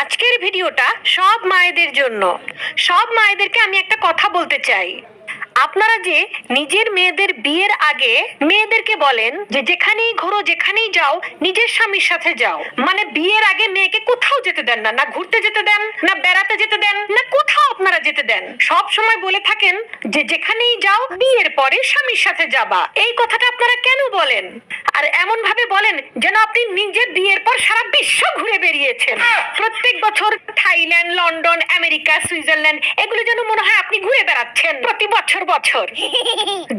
আজকের ভিডিওটা সব মায়েদের জন্য। সব মায়েদেরকে আমি একটা কথা বলতে চাই। আপনারা যে নিজের মেয়েদের বিয়ের আগে মেয়েদেরকে বলেন যে যেখানেই ঘোরো যেখানেই যাও নিজের স্বামীর সাথে যাও, মানে বিয়ের আগে মেয়েকে কোথাও যেতে দেন না, না ঘুরতে যেতে দেন, না বেড়াতে যেতে দেন, না কোথাও আপনারা যেতে দেন। সব সময় বলে থাকেন যে যেখানেই যাও বিয়ের পরে স্বামীর সাথে যাবা। এই কথাটা আপনারা কেন বলেন? আর এমন ভাবে বলেন যেন আপনি নিজের বিয়ের পর সারা বিশ্ব ঘুরে বেরিয়েছেন। প্রত্যেক বছর থাইল্যান্ড, লন্ডন, আমেরিকা, সুইজারল্যান্ড এগুলো যেন মনে হয় আপনি ঘুরে বেড়াচ্ছেন প্রতি বছর বছর।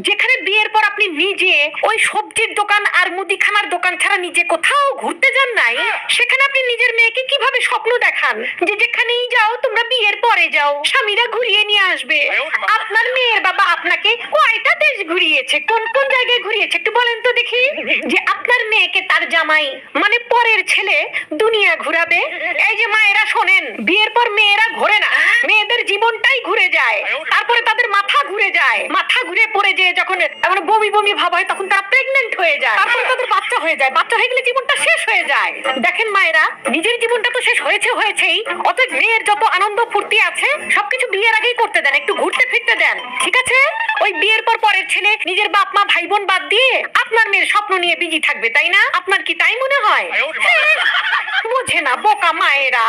যেখানে বিয়ের পর আপনি নিজে ওই সবজির দোকান আর মুদিখানার দোকান ছাড়া নিজে কোথাও ঘুরতে যান নাই, সেখানে আপনি নিজের মেয়েকে কিভাবে স্বপ্ন দেখান যে যেখানেই যাও তোমরা বিয়ের পরে যাও, স্বামীরা ঘুরিয়ে নিয়ে আসবে। আপনার মেয়ের বাবা আপনাকে কয়টা দেশ ঘুরিয়েছে, কোন কোন জায়গায় ঘুরিয়েছে একটু বলেন তো দেখি। যে আপনার মেয়েকে তার জামাই মানে পরের ছেলে দুনিয়া ঘুরাবে। এই যে মায়েরা শোনেন, বিয়ের পর মেয়েরা ঘোরে না, মেয়েদের জীবনটাই ঘুরে যায়। তারপরে তাদের মাথা ঘুরে যায়, মাথা ঘুরে পড়ে যে যখন মানে বমি বমি ভাব হয় তখন তারা প্রেগনেন্ট হয়ে যায়, তারপরে তাদের বাচ্চা হয়ে যায়, বাচ্চা হয়ে গেলে জীবনটা শেষ হয়ে যায়। দেখেন মায়েরা, নিজের জীবনটা তো শেষ হয়েছেই, অতএব মেয়ের যত আনন্দ ফুর্তি আছে সবকিছু বিয়ের আগেই করতে দেন, একটু ঘুরতে ফিরতে দেন, ঠিক আছে? ওই বিয়ের পর পরের ছেলে নিজের বাপ মা ভাই বোন বাদ দিয়ে আপনার মেয়ের স্বপ্ন নিয়ে বিজি থাকবে, তাই না? আপনার কি তাই মনে হয়? বোঝে না বোকা মায়েরা।